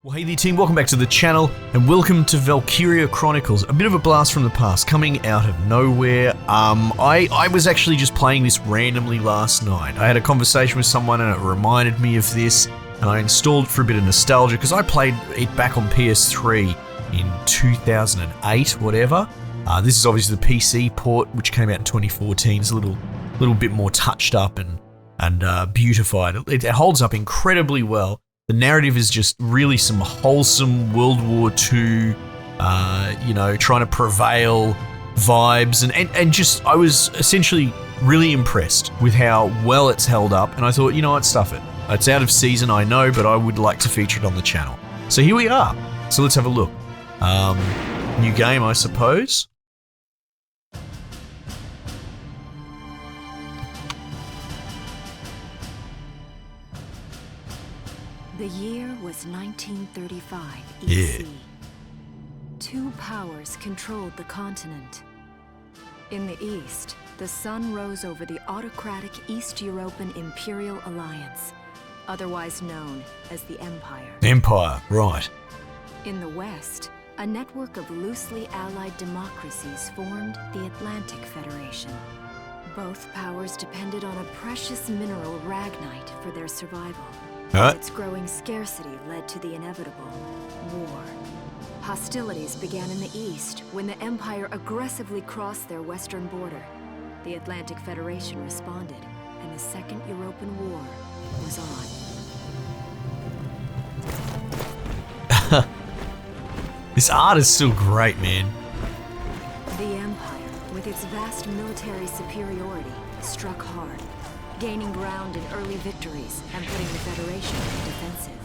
Well, hey there team, welcome back to the channel and welcome to Valkyria Chronicles, a bit of a blast from the past, coming out of nowhere. I was actually just playing this randomly last night. I had a conversation with someone and it reminded me of this, and I installed it for a bit of nostalgia because I played it back on PS3 in 2008, whatever. This is obviously the PC port, which came out in 2014. It's a little bit more touched up and beautified. It holds up incredibly well. The narrative is just really some wholesome World War II, trying to prevail vibes, and just, I was essentially really impressed with how well it's held up, and I thought, you know what, stuff it. It's out of season, I know, but I would like to feature it on the channel. So here we are. So let's have a look. New game, I suppose. The year was 1935 EC. Yeah. Two powers controlled the continent. In the east, the sun rose over the autocratic East European Imperial Alliance, otherwise known as the Empire. Empire, right. In the west, a network of loosely allied democracies formed the Atlantic Federation. Both powers depended on a precious mineral, ragnite, for their survival. Its growing scarcity led to the inevitable war. Hostilities began in the east when the Empire aggressively crossed their western border. The Atlantic Federation responded, and the Second European War was on. This art is still great, man. The Empire, with its vast military superiority, struck hard, gaining ground in early victories and putting the Federation on the defensive.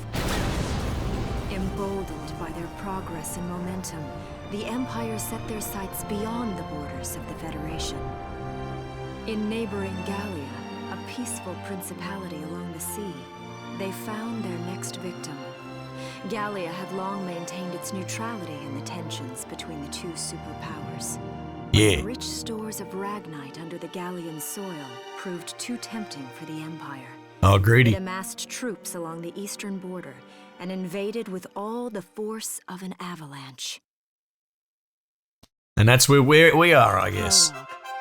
Emboldened by their progress and momentum, the Empire set their sights beyond the borders of the Federation. In neighboring Gallean, a peaceful principality along the sea, they found their next victim. Gallia had long maintained its neutrality in the tensions between the two superpowers. Yeah. The rich stores of ragnite under the Gallean soil proved too tempting for the Empire. Oh, greedy. It amassed troops along the eastern border and invaded with all the force of an avalanche. And that's where we are, I guess.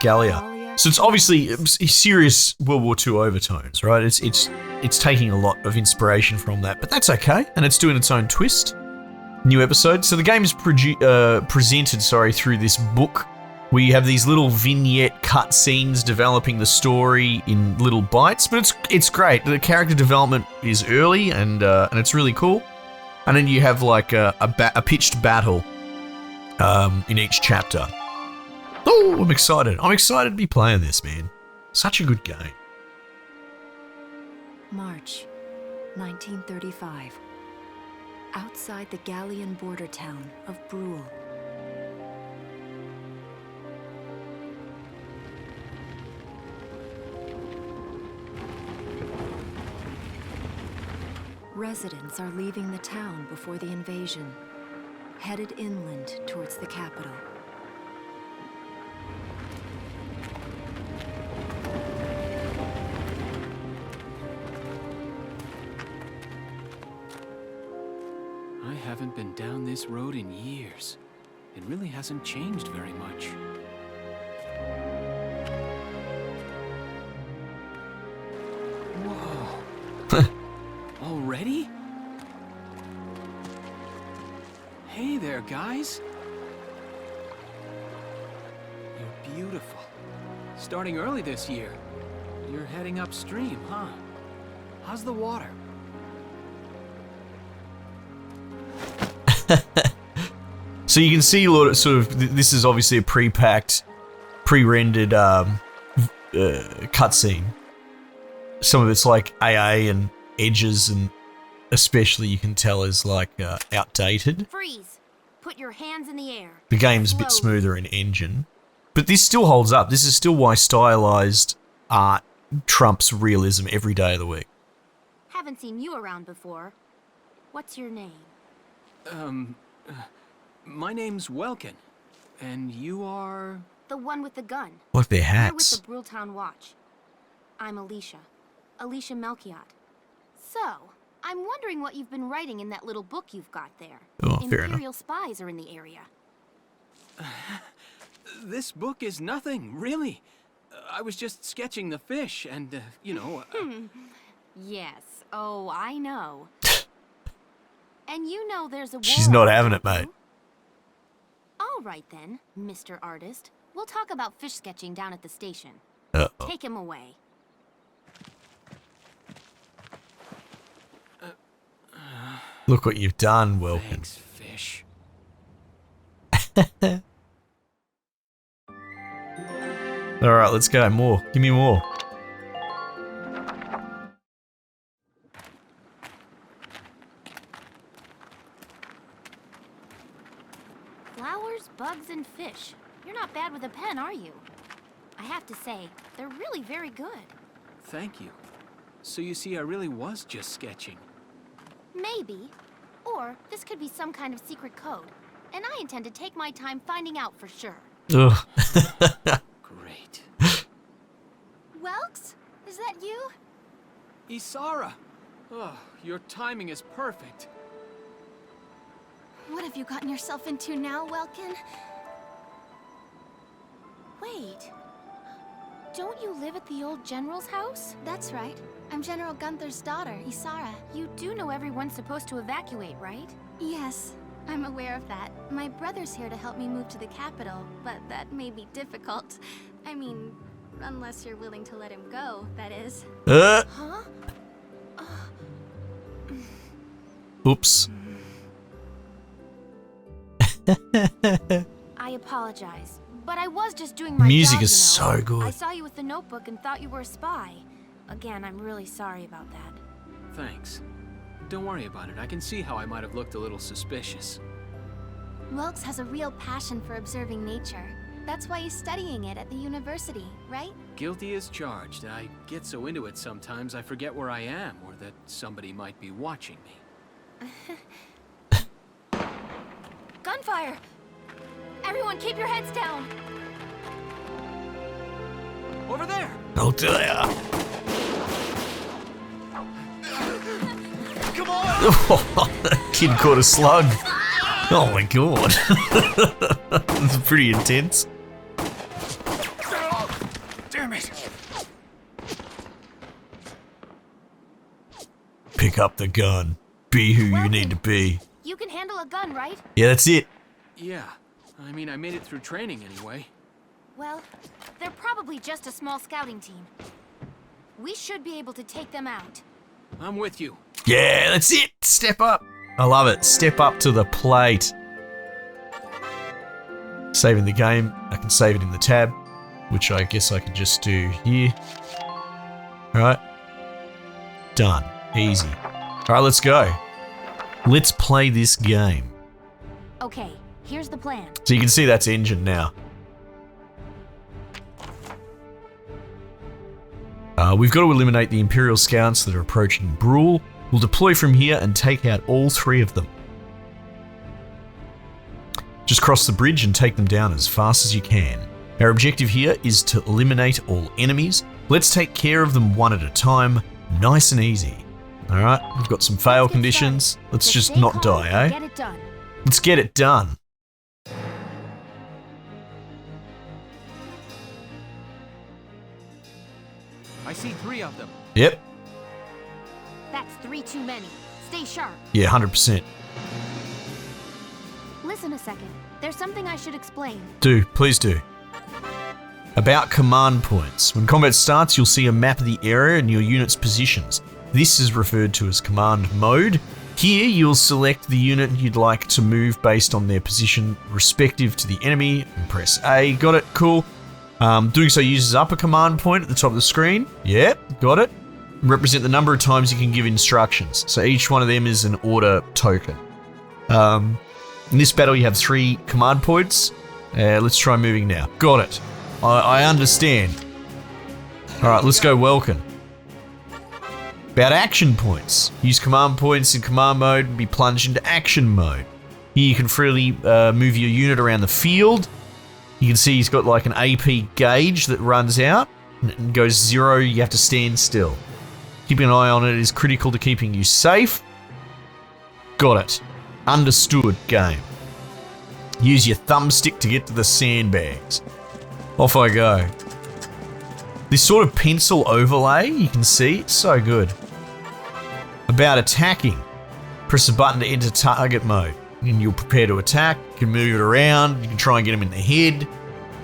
Gallia. So it's obviously serious World War II overtones, right? It's taking a lot of inspiration from that, but that's okay, and it's doing its own twist. New episode. So the game is presented, through this book. We have these little vignette cutscenes developing the story in little bites, but it's great. The character development is early and it's really cool. And then you have like a pitched battle in each chapter. Oh, I'm excited. I'm excited to be playing this, man. Such a good game. March 1935. Outside the Gallean border town of Brule. Residents are leaving the town before the invasion, headed inland towards the capital. I haven't been down this road in years. It really hasn't changed very much. Whoa. Already? Hey there, guys. You're beautiful. Starting early this year. You're heading upstream, huh? How's the water? So you can see a lot of this is obviously a pre-packed, pre-rendered cutscene. Some of it's like AA and edges, and especially you can tell is like outdated. Freeze! Put your hands in the air. The game's a bit smoother in engine, but this still holds up. This is still why stylized art trumps realism every day of the week. Haven't seen you around before. What's your name? My name's Welkin, and you are? The one with the gun. Like their You're hats. with the Bruletown Watch. I'm Alicia. Alicia Melchiot. So, I'm wondering what you've been writing in that little book you've got there. Oh, fair enough. Imperial spies are in the area. This book is nothing, really. I was just sketching the fish and, you know... Yes. Oh, I know. And you know there's a war She's not out having there, it, mate. too? All right then, Mr. Artist. We'll talk about fish sketching down at the station. Uh-oh. Take him away. Look what you've done, Welkin. Thanks, fish. Alright, let's go. More. Give me more. Flowers, bugs, and fish. You're not bad with a pen, are you? I have to say, they're really very good. Thank you. So you see, I really was just sketching. Maybe. Or this could be some kind of secret code. And I intend to take my time finding out for sure. Ugh. Great. Welks? Is that you? Isara! Oh, your timing is perfect. What have you gotten yourself into now, Welkin? Wait. Don't you live at the old general's house? That's right. I'm General Gunther's daughter, Isara. You do know everyone's supposed to evacuate, right? Yes, I'm aware of that. My brother's here to help me move to the capital, but that may be difficult. I mean, unless you're willing to let him go, that is. Huh? Oops. I apologize, but I was just doing my Music job, is you know. so good. I saw you with the notebook and thought you were a spy. Again, I'm really sorry about that. Thanks. Don't worry about it. I can see how I might have looked a little suspicious. Welks has a real passion for observing nature. That's why he's studying it at the university, right? Guilty as charged. I get so into it sometimes I forget where I am or that somebody might be watching me. Gunfire! Everyone keep your heads down! Over there! Oh dear. Come on! That kid caught a slug. Oh my god. That's pretty intense. Damn it! Pick up the gun. Be who you Welkin, need to be. You can handle a gun, right? Yeah, that's it. Yeah. I mean, I made it through training anyway. Well, they're probably just a small scouting team. We should be able to take them out. I'm with you. Yeah, that's it. Step up. I love it. Step up to the plate. Saving the game. I can save it in the tab, which I guess I can just do here. Alright. Done. Easy. Alright, let's go. Let's play this game. Okay, here's the plan. So you can see that's engine now. We've got to eliminate the Imperial scouts that are approaching Brule. We'll deploy from here and take out all 3 of them. Just cross the bridge and take them down as fast as you can. Our objective here is to eliminate all enemies. Let's take care of them one at a time, nice and easy. Alright, we've got some fail conditions. Let's just not die, eh? Get it done. Let's get it done. I see 3 of them. Yep. That's 3 too many. Stay sharp. Yeah, 100%. Listen a second. There's something I should explain. Do, please do. About command points. When combat starts, you'll see a map of the area and your unit's positions. This is referred to as command mode. Here, you'll select the unit you'd like to move based on their position respective to the enemy and press A. Got it? Cool. Doing so uses up a command point at the top of the screen. Yep, got it. Represent the number of times you can give instructions. So each one of them is an order token. In this battle, you have 3 command points. Let's try moving now. Got it. I understand. Alright, let's go Welkin. About action points. Use command points in command mode and be plunged into action mode. Here you can freely move your unit around the field. You can see he's got like an AP gauge that runs out and goes 0, you have to stand still. Keeping an eye on it is critical to keeping you safe. Got it. Understood, game. Use your thumbstick to get to the sandbags. Off I go. This sort of pencil overlay, you can see, it's so good. About attacking. Press the button to enter target mode. And you'll prepare to attack. You can move it around. You can try and get them in the head.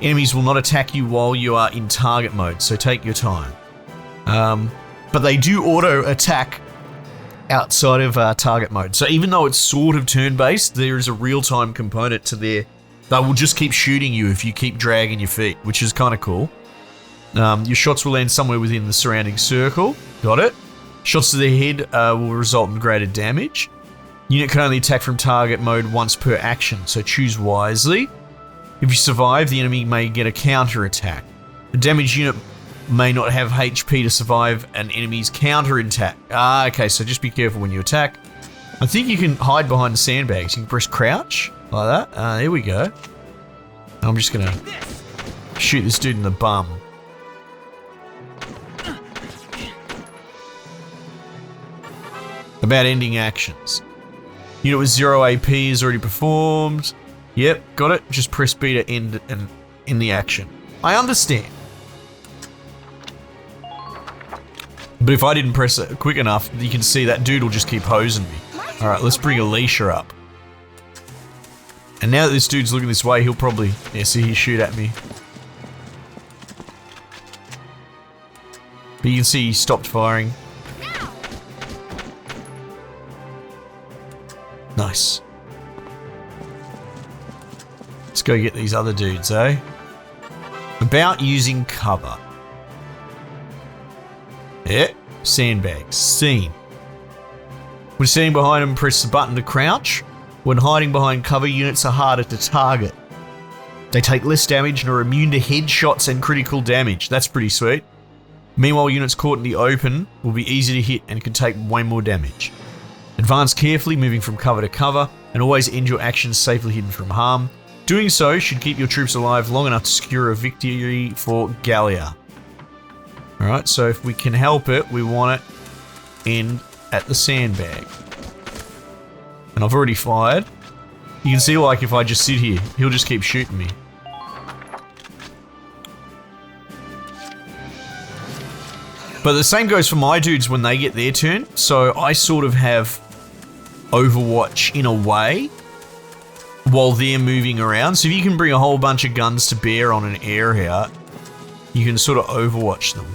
Enemies will not attack you while you are in target mode, so take your time. But they do auto attack outside of target mode. So even though it's sort of turn-based, there is a real-time component to there. They will just keep shooting you if you keep dragging your feet, which is kind of cool. Your shots will land somewhere within the surrounding circle. Got it. Shots to the head will result in greater damage. Unit can only attack from target mode once per action, so choose wisely. If you survive, the enemy may get a counter attack. The damaged unit may not have HP to survive an enemy's counter attack. Okay, so just be careful when you attack. I think you can hide behind the sandbags. You can press crouch, like that. There we go. I'm just gonna shoot this dude in the bum. About ending actions. Unit with 0 AP is already performed. Yep, got it. Just press B to end and in the action. I understand. But if I didn't press it quick enough, you can see that dude will just keep hosing me. Alright, let's bring Alicia up. And now that this dude's looking this way, he'll probably... Yeah, see, he'll shoot at me. But you can see he stopped firing. Nice. Let's go get these other dudes, eh? About using cover. Yeah, sandbags. Seen. When standing behind them, press the button to crouch. When hiding behind cover, units are harder to target. They take less damage and are immune to headshots and critical damage. That's pretty sweet. Meanwhile, units caught in the open will be easy to hit and can take way more damage. Advance carefully, moving from cover to cover, and always end your actions safely hidden from harm. Doing so should keep your troops alive long enough to secure a victory for Gallean. Alright, so if we can help it, we want it end at the sandbag. And I've already fired. You can see, like, if I just sit here, he'll just keep shooting me. But the same goes for my dudes when they get their turn, so I sort of have Overwatch in a way while they're moving around. So if you can bring a whole bunch of guns to bear on an area, you can sort of Overwatch them.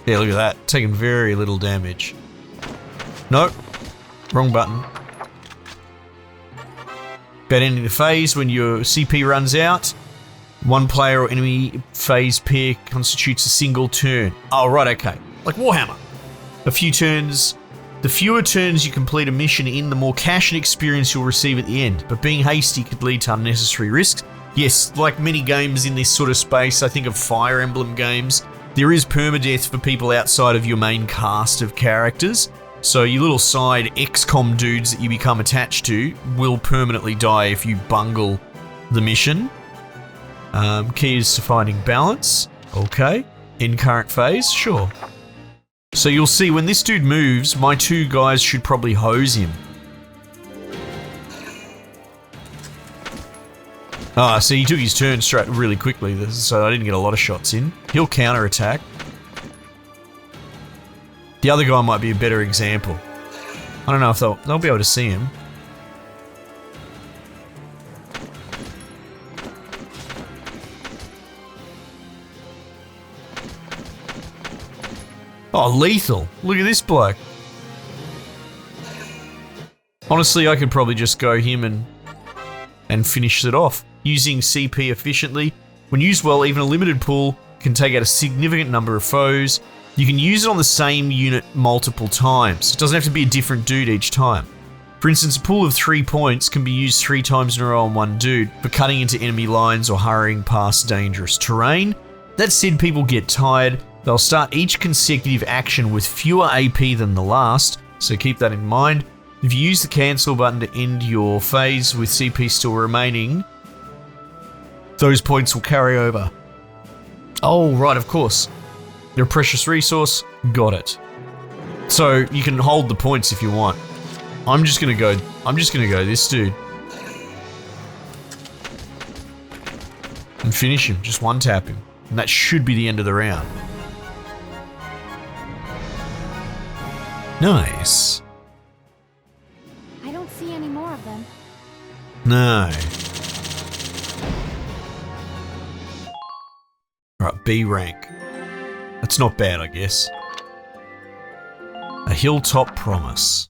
Yeah, look at that. Taking very little damage. Nope. Wrong button. About ending the phase when your CP runs out. One player or enemy phase pair constitutes a single turn. Oh, right, okay. Like Warhammer. A few turns. The fewer turns you complete a mission in, the more cash and experience you'll receive at the end. But being hasty could lead to unnecessary risks. Yes, like many games in this sort of space, I think of Fire Emblem games, there is permadeath for people outside of your main cast of characters. So your little side XCOM dudes that you become attached to will permanently die if you bungle the mission. Key is to finding balance. Okay. In current phase, sure. So you'll see when this dude moves, my two guys should probably hose him. Ah, see, he took his turn straight really quickly, so I didn't get a lot of shots in. He'll counter-attack. The other guy might be a better example. I don't know if they'll be able to see him. Oh, lethal. Look at this bloke. Honestly, I could probably just go him and finish it off. Using CP efficiently. When used well, even a limited pool can take out a significant number of foes. You can use it on the same unit multiple times. It doesn't have to be a different dude each time. For instance, a pool of 3 points can be used 3 times in a row on one dude for cutting into enemy lines or hurrying past dangerous terrain. That said, people get tired. They'll start each consecutive action with fewer AP than the last, so keep that in mind. If you use the cancel button to end your phase with CP still remaining, those points will carry over. Oh, right, of course. They're a precious resource. Got it. So you can hold the points if you want. I'm just gonna go this dude. And finish him. Just one tap him. And that should be the end of the round. Nice. I don't see any more of them. No. Right, B rank. That's not bad, I guess. A hilltop promise.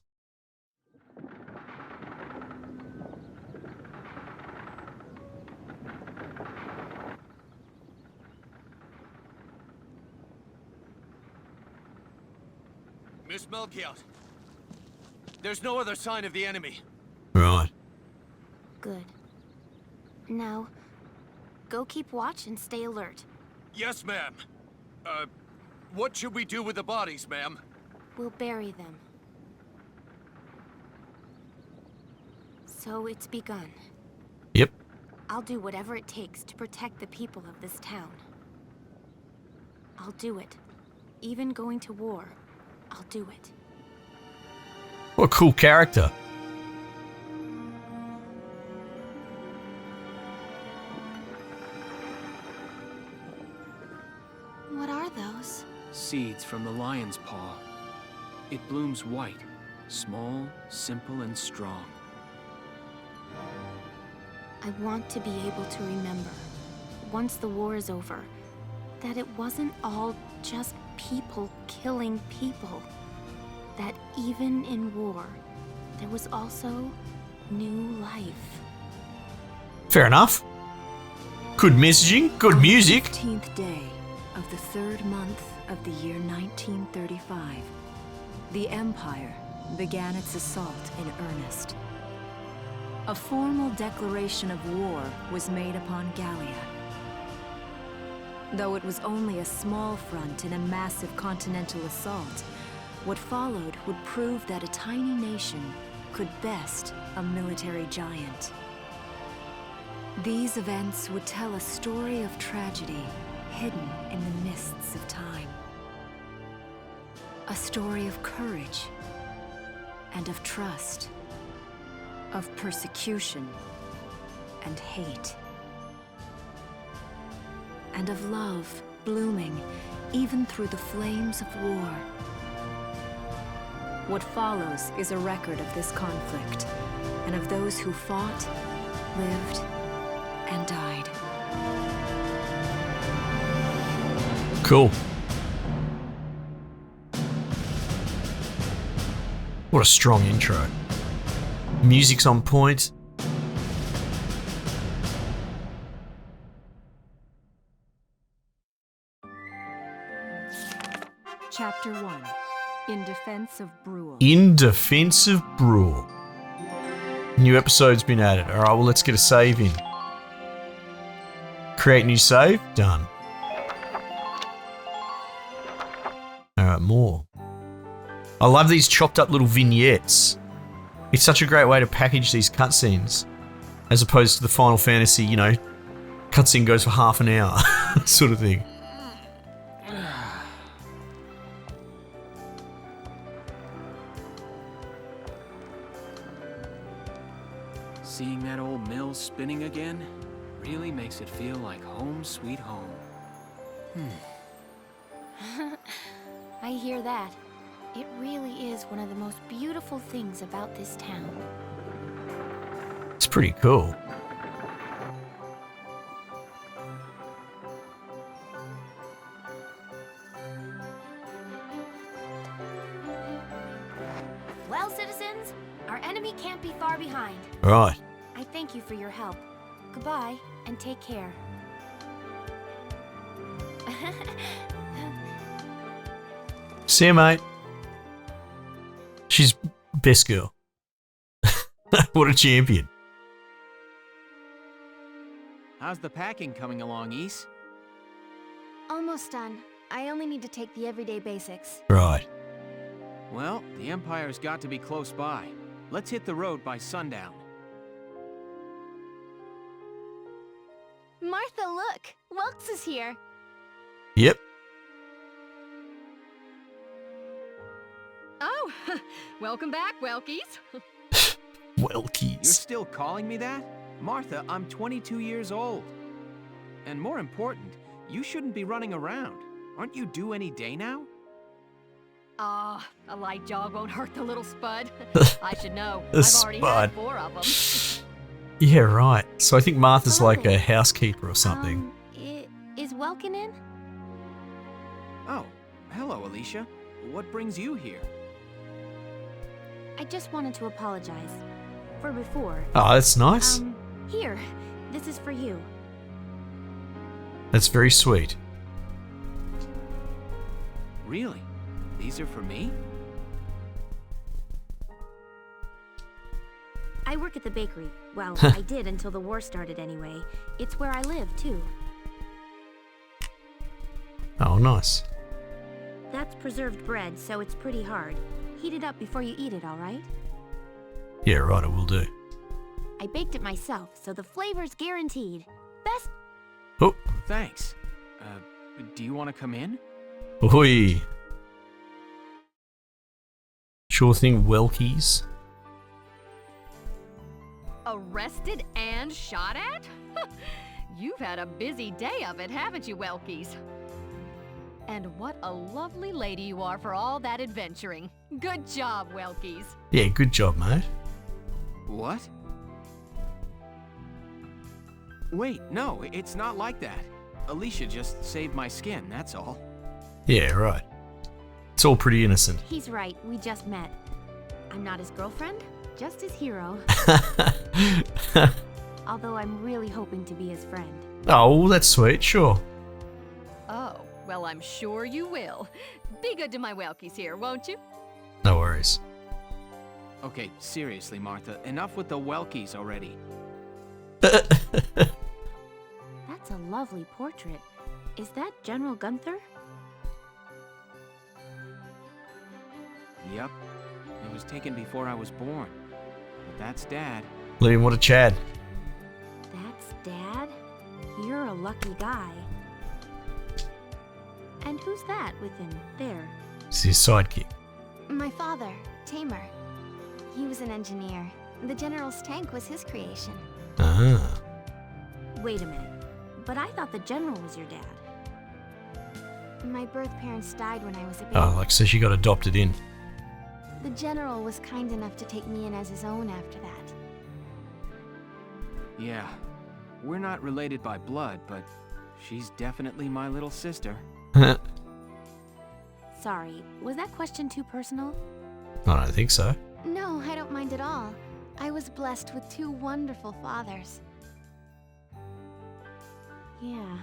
Miss Melchiot, there's no other sign of the enemy. Right. Good. Now, go keep watch and stay alert. Yes, ma'am. What should we do with the bodies, ma'am? We'll bury them. So it's begun. Yep. I'll do whatever it takes to protect the people of this town. I'll do it. Even going to war, I'll do it. What a cool character. What are those? Seeds from the lion's paw. It blooms white, small, simple, and strong. I want to be able to remember, once the war is over, that it wasn't all just people killing people. That even in war, there was also new life. Fair enough. Good messaging, good music. 15th day of the 3rd month of the year 1935, the Empire began its assault in earnest. A formal declaration of war was made upon Gallean. Though it was only a small front in a massive continental assault, what followed would prove that a tiny nation could best a military giant. These events would tell a story of tragedy hidden in the mists of time. A story of courage and of trust, of persecution and hate, and of love blooming even through the flames of war. What follows is a record of this conflict and of those who fought, lived, and died. Cool. What a strong intro. Music's on point. Chapter 1. In Defense of Brule. In Defense of Brule. New episode's been added. Alright, well, let's get a save in. Create new save. Done. Alright, more. I love these chopped up little vignettes. It's such a great way to package these cutscenes. As opposed to the Final Fantasy, you know, cutscene goes for half an hour sort of thing. Seeing that old mill spinning again really makes it feel like home sweet home. I hear that. It really is one of the most beautiful things about this town. It's pretty cool. Well, citizens, our enemy can't be far behind. Right. I thank you for your help. Goodbye, and take care. See you, mate. She's best girl. What a champion. How's the packing coming along, Ys? Almost done. I only need to take the everyday basics. Right. Well, the Empire's got to be close by. Let's hit the road by sundown. Martha, look! Welks is here. Yep. Oh, welcome back, Welkies. You're Welkies. still calling me that? Martha, I'm 22 years old. And more important, you shouldn't be running around. Aren't you due any day now? Ah, a light jog won't hurt the little spud. I should know. The I've already spud. had 4 of them. Yeah, right. So I think Martha's Hello. like a housekeeper or something. Is Welkin in? Oh, hello, Alicia. What brings you here? I just wanted to apologize. For before. Oh, that's nice. Here. This is for you. That's very sweet. Really? These are for me? I work at the bakery. Well, I did until the war started anyway. It's where I live, too. Oh, nice. That's preserved bread, so it's pretty hard. Heat it up before you eat it, all right? Yeah, right, I will do. I baked it myself, so the flavor's guaranteed. Best. Oh, Thanks. Do you want to come in? oi. Sure thing, Welkies. Arrested and shot at? You've had a busy day of it, haven't you, Welkies? And what a lovely lady you are for all that adventuring. Good job, Welkies. Yeah, good job, mate. What? Wait, no, it's not like that. Alicia just saved my skin, that's all. Yeah, right. It's all pretty innocent. He's right, we just met. I'm not his girlfriend, just his hero. Although I'm really hoping to be his friend. Oh, well, that's sweet, sure. Oh, well, I'm sure you will. Be good to my Welkies here, won't you? No worries. Okay, seriously, Martha, enough with the Welkies already. That's a lovely portrait. Is that General Gunther? Yep. It was taken before I was born. But that's Dad. Liam, what a Chad. That's Dad? You're a lucky guy. And who's that with him there? It's his sidekick. My father, Tamer. He was an engineer. The General's tank was his creation. Ah. Wait a minute. But I thought the General was your dad. My birth parents died when I was a baby. Oh, like, so she got adopted in. The General was kind enough to take me in as his own after that. Yeah. We're not related by blood, but she's definitely my little sister. Sorry, was that question too personal? I don't think so. No, I don't mind at all. I was blessed with 2 wonderful fathers. Yeah,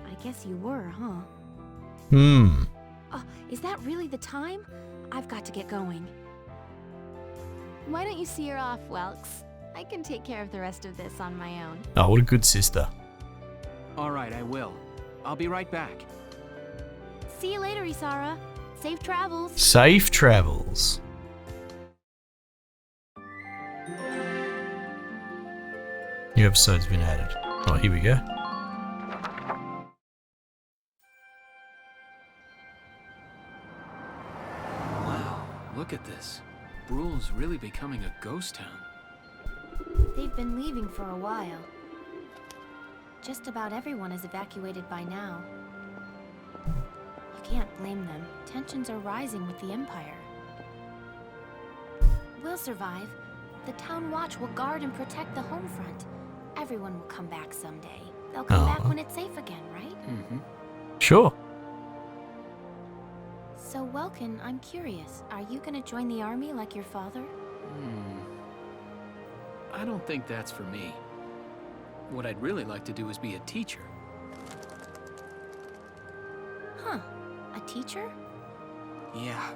I guess you were, huh? Hmm. Oh, is that really the time? I've got to get going. Why don't you see her off, Welks? I can take care of the rest of this on my own. Oh, what a good sister. All right, I will. I'll be right back. See you later, Isara. Safe travels. Safe travels. New episode's been added. Oh, here we go. Wow, look at this. Brule's really becoming a ghost town. They've been leaving for a while. Just about everyone is evacuated by now. You can't blame them. Tensions are rising with the Empire. We'll survive. The Town Watch will guard and protect the home front. Everyone will come back someday. They'll come back when it's safe again, right? Mm-hmm. Sure. So, Welkin, I'm curious. Are you gonna join the army like your father? I don't think that's for me. What I'd really like to do is be a teacher. Huh. A teacher? Yeah.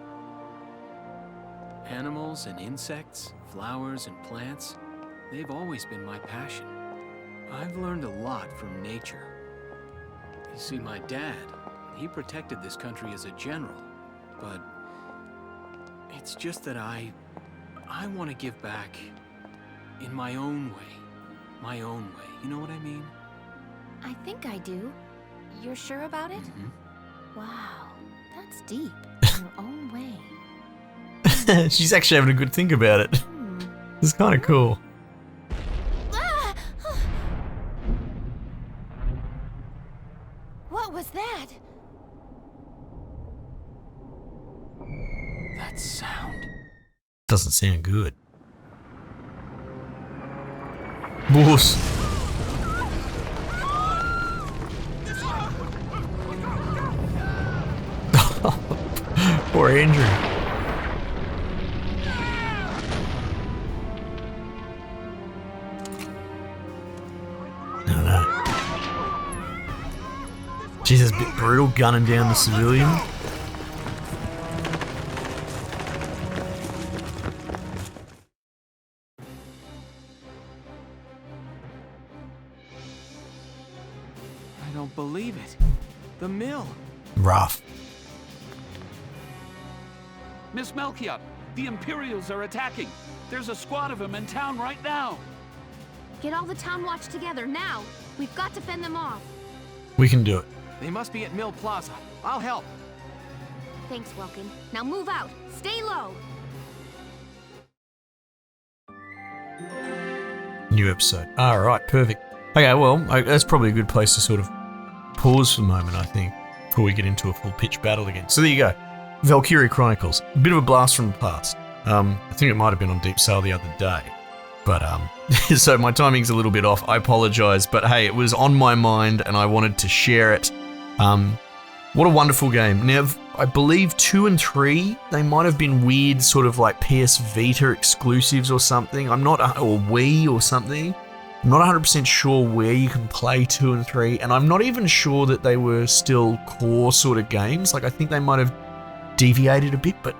Animals and insects, flowers and plants, they've always been my passion. I've learned a lot from nature. You see, my dad, he protected this country as a general, but it's just that I I want to give back in my own way. My own way. You know what I mean? I think I do. You're sure about it? Wow, that's deep. Your own way. She's actually having a good think about it. It's kind of cool. What was that? That sound. Doesn't sound good. Boss. Poor Andrew. No. Jesus, a bit brutal gunning down the civilian. I don't believe it. The mill. Rough. Miss Melchior, the Imperials are attacking. There's a squad of them in town right now. Get all the town watch together now. We've got to fend them off. We can do it. They must be at Mill Plaza. I'll help. Thanks, Welkin. Now move out. Stay low. New episode. Alright, perfect. Okay, well, that's probably a good place to sort of pause for the moment, I think, before we get into a full pitch battle again. So there you go. Valkyria Chronicles. A bit of a blast from the past. I think it might have been on Deep Sale the other day. But, so my timing's a little bit off. I apologize. But hey, it was on my mind and I wanted to share it. What a wonderful game. Now, I believe 2 and 3, they might have been weird sort of like PS Vita exclusives or something. Or Wii or something. I'm not 100% sure where you can play 2 and 3. And I'm not even sure that they were still core sort of games. Like, I think they might have deviated a bit, but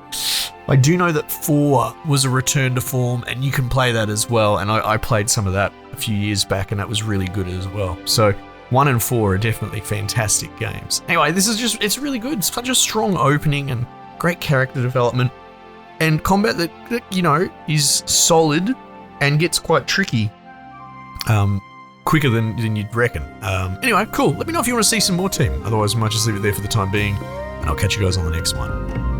I do know that 4 was a return to form and you can play that as well, and I played some of that a few years back and that was really good as well. So 1 and 4 are definitely fantastic games. Anyway, this is just, it's really good. It's such a strong opening and great character development and combat that you know, is solid and gets quite tricky quicker than you'd reckon. Anyway, cool. Let me know if you want to see some more, team. Otherwise, I might just leave it there for the time being. And I'll catch you guys on the next one.